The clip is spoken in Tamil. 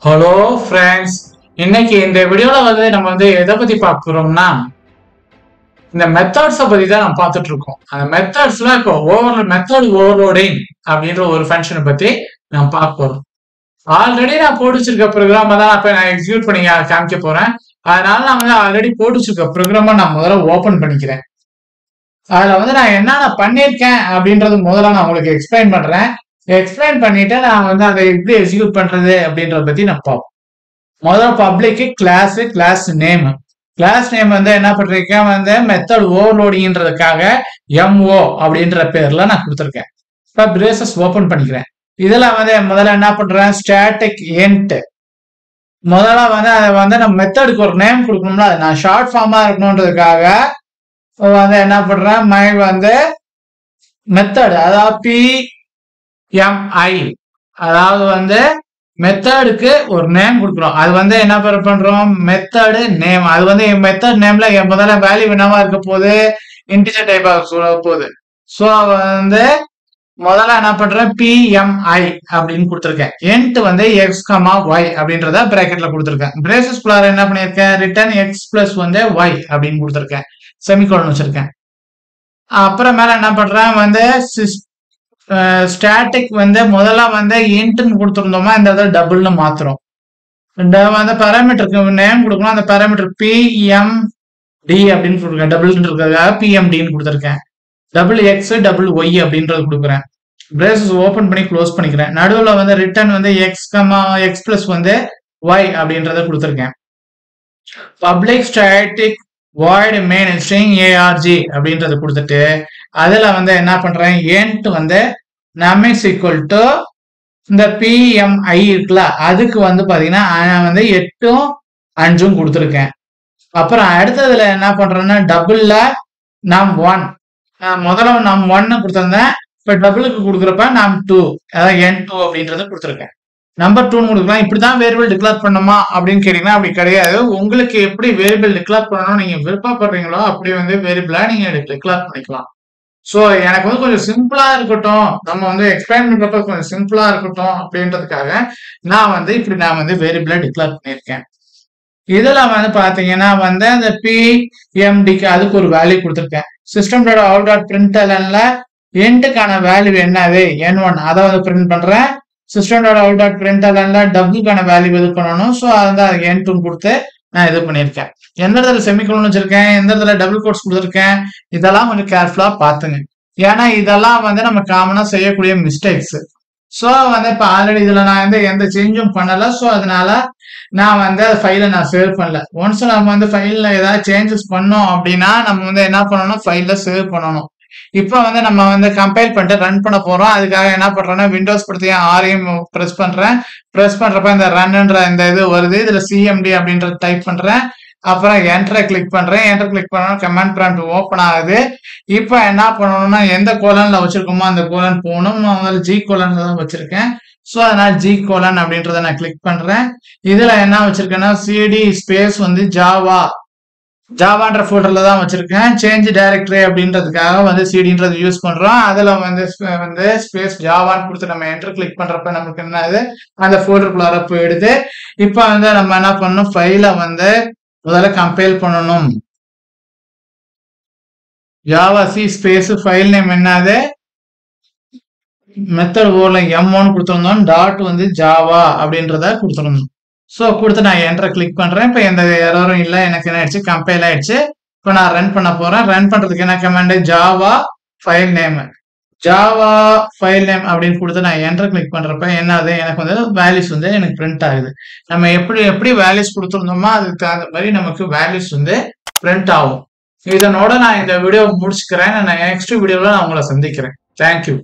ஹலோ ஃப்ரெண்ட்ஸ், இன்னைக்கு இந்த வீடியோல நம்ம எதை பத்தி பார்க்குறோம்னா இந்த மெத்தட்ஸை பத்தி தான் நம்ம பார்த்துட்டு இருக்கோம். அந்த மெத்தட்ஸ்ல இப்போ மெத்தட் ஓவர்லோடிங் அப்படின்ற ஒரு ஃபங்க்ஷனை பத்தி நம்ம பார்க்க போறோம். ஆல்ரெடி நான் போட்டு வச்சிருக்க ப்ரோக்ராமை தான் நான் எக்ஸிக்யூட் பண்ணி காமிக்க போறேன். அதனால நான் ஆல்ரெடி போட்டு வச்சிருக்க ப்ரோக்ராமை நான் முதல்ல ஓபன் பண்ணிக்கிறேன். அதுல நான் என்னென்ன பண்ணியிருக்கேன் அப்படின்றது முதல்ல நான் உங்களுக்கு எக்ஸ்பிளைன் பண்றேன். எக்ஸ்பிளைன் பண்ணிட்டு நான் அதை எப்படி எக்ஸிக்யூட் பண்றது அப்படின்றத பத்தி நான் பார்ப்போம். முதல்ல பப்ளிக் கிளாஸ் நேம் என்ன பண்ணிருக்கேன் மெத்தட் ஓவர்லோடிங்ன்றதுக்காக MO அப்படின்ற பேர்ல நான் கொடுத்துருக்கேன். இப்ப பிரேசஸ் ஓபன் பண்ணிக்கிறேன். இதுல முதல்ல என்ன பண்றேன் ஸ்டாட்டிக் என்ட் முதல்ல அதை நம்ம மெத்தடுக்கு ஒரு நேம் கொடுக்கணும்ல, அது நான் ஷார்ட் ஃபார்மா இருக்கணும்ன்றதுக்காக என்ன பண்றேன் மை மெத்தட் அதாவது PMI அதாவது மெத்தடுக்கு ஒரு நேம் கொடுக்குறோம். அது என்ன பண்றோம் மெத்தடு நேம். அது மெத்தட் நேம்ல முதல்ல வேல்யூ என்னவா இருக்க போகுது இன்டிஜர் டைப்பா போகுது. ஸோ முதல்ல என்ன பண்றேன் PMI அப்படின்னு கொடுத்துருக்கேன். என்ட் x, y அப்படின்றத பிராக்கெட்ல கொடுத்துருக்கேன். பிரேசஸ் குள்ளார என்ன பண்ணிருக்கேன் ரிட்டர்ன் x பிளஸ் y அப்படின்னு கொடுத்துருக்கேன். செமிகோலன் வச்சிருக்கேன். அப்புறம் மேல என்ன பண்றேன் ஸ்டாட்டிக் முதல்ல இன்ட்னு கொடுத்துருந்தோமா இந்த இடத்துல டபுள்னு மாத்துறோம். பாராமீட்டருக்கு நேம் கொடுக்கணும். அந்த பாராமீட்டர் PMD அப்படின்னு கொடுத்துருக்கேன். டபுள் இருக்கிறதுக்காக PMDன்னு கொடுத்துருக்கேன். டபுள் எக்ஸ் டபுள் ஒய் அப்படின்றது கொடுக்குறேன். பிரேசஸ் ஓபன் பண்ணி க்ளோஸ் பண்ணிக்கிறேன். நடுவில் ரிட்டர்ன் x பிளஸ் y அப்படின்றத கொடுத்துருக்கேன். Public static void main string arg அப்படின்றத கொடுத்துட்டு அதுல என்ன பண்றேன் end num is equal to இந்த PMI இருக்குல்ல அதுக்கு பாத்தீங்கன்னா 8ம் 5ம் கொடுத்துருக்கேன். அப்புறம் அடுத்ததுல என்ன பண்றேன்னா டபுள்ல num1 முதல்ல num1 கொடுத்திருந்தேன். இப்ப டபுளுக்கு கொடுக்குறப்ப num2 அதாவது n2 அப்படின்றத கொடுத்துருக்கேன். நம்பர் 2 கொடுக்கலாம். இப்படிதான் வேரியபிள் டிக்ளேர் பண்ணுமா அப்படின்னு கேட்டீங்கன்னா அப்படி கிடையாது. உங்களுக்கு எப்படி வேரியபிள் டிக்ளேர் பண்ணணும் நீங்க விருப்பப்படுறீங்களோ அப்படி வேரியபிளா நீங்க டிக்ளேர் பண்ணிக்கலாம். ஸோ எனக்கு கொஞ்சம் சிம்பிளா இருக்கட்டும், நம்ம எக்ஸ்பிளைன் பண்றப்ப கொஞ்சம் சிம்பிளா இருக்கட்டும் அப்படின்றதுக்காக நான் இப்படி நான் வேரியபிளா டிக்ளேர் பண்ணியிருக்கேன். இதுல பாத்தீங்கன்னா அந்த PMDக்கு அதுக்கு ஒரு வேல்யூ கொடுத்துருக்கேன். system.out.printlnல எண்டுக்கான வேல்யூ என்னது n1 அதை பிரிண்ட் பண்றேன். system.out.printlnல டபுள்கான வேல்யூ இது பண்ணணும். ஸோ அதான் n2 கொடுத்து நான் இது பண்ணியிருக்கேன். எந்த இடத்துல செமிகோலன் வச்சிருக்கேன், எந்த இடத்துல டபுள் கோட்ஸ் கொடுத்துருக்கேன், இதெல்லாம் கொஞ்சம் கேர்ஃபுல்லா பாத்துங்க. ஏன்னா இதெல்லாம் நம்ம காமனா செய்யக்கூடிய மிஸ்டேக்ஸ். ஸோ இப்ப ஆல்ரெடி இதுல நான் எந்த சேஞ்சும் பண்ணல. ஸோ அதனால நான் ஃபைலை நான் சேவ் பண்ணல. ஒன்ஸ் நம்ம ஃபைல்ல ஏதாவது சேஞ்சஸ் பண்ணோம் அப்படின்னா நம்ம என்ன பண்ணணும் ஃபைல்ல சேவ் பண்ணணும். இப்போ நம்ம கம்பைல் பண்ணிட்டு ரன் பண்ண போறோம். அதுக்காக என்ன பண்றேன்னா விண்டோஸ் படுத்தி ஆரையும் பிரஸ் பண்றேன். பிரஸ் பண்றப்ப இந்த ரன்ன்ற இந்த இது வருது. இதுல CMD அப்படின்றது டைப் பண்றேன். அப்புறம் என்டரை கிளிக் பண்றேன். என்டர் கிளிக் பண்ணணும் கமாண்ட் ப்ராம்ப்ட் ஓப்பன் ஆகுது. இப்போ என்ன பண்ணணும்னா எந்த கோலன்ல வச்சிருக்கோமோ அந்த கோலன் போகணும். நான் G கோலன்ல தான் வச்சிருக்கேன். ஸோ அதனால G கோலன் அப்படின்றத நான் கிளிக் பண்றேன். இதுல என்ன வச்சிருக்கேன்னா CD ஸ்பேஸ் ஜாவான்ற ஃபோல்டர்ல தான் வச்சிருக்கேன். சேஞ்ச் டைரக்டரி அப்படின்றதுக்காக சிடின்றது யூஸ் பண்றோம். அதுல ஸ்பேஸ் ஜாவான்னு கொடுத்து நம்ம என்டர் கிளிக் பண்றப்ப நமக்கு என்னது அந்த ஃபோல்டருக்குள்ளார போயிடுது. இப்ப நம்ம என்ன பண்ணணும் ஃபைலை முதல்ல கம்பைல் பண்ணணும். Java C space file name என்னது மெத்தட் ஓர்ல M1 கொடுத்துருந்தோம். டாட் ஜாவா அப்படின்றத கொடுத்துருந்தோம். ஸோ கொடுத்து நான் என்டரை கிளிக் பண்றேன். இப்போ எந்த எரரும் இல்லை. எனக்கு என்ன ஆயிடுச்சு கம்பைல் ஆயிடுச்சு. இப்போ நான் ரன் பண்ண போறேன். ரன் பண்றதுக்கு என்ன கமாண்ட் ஜாவா ஃபைல் நேம் அப்படின்னு கொடுத்து நான் என்டர் கிளிக் பண்றப்ப என்னது எனக்கு வேல்யூஸ் எனக்கு பிரிண்ட் ஆகுது. நம்ம எப்படி வேல்யூஸ் கொடுத்துருந்தோமோ அதுக்கு தகுந்த மாதிரி நமக்கு வேல்யூஸ் பிரிண்ட் ஆகும். இதனோட நான் இந்த வீடியோ முடிச்சுக்கிறேன். நான் நெக்ஸ்ட் வீடியோல நான் உங்களை சந்திக்கிறேன். தேங்க்யூ.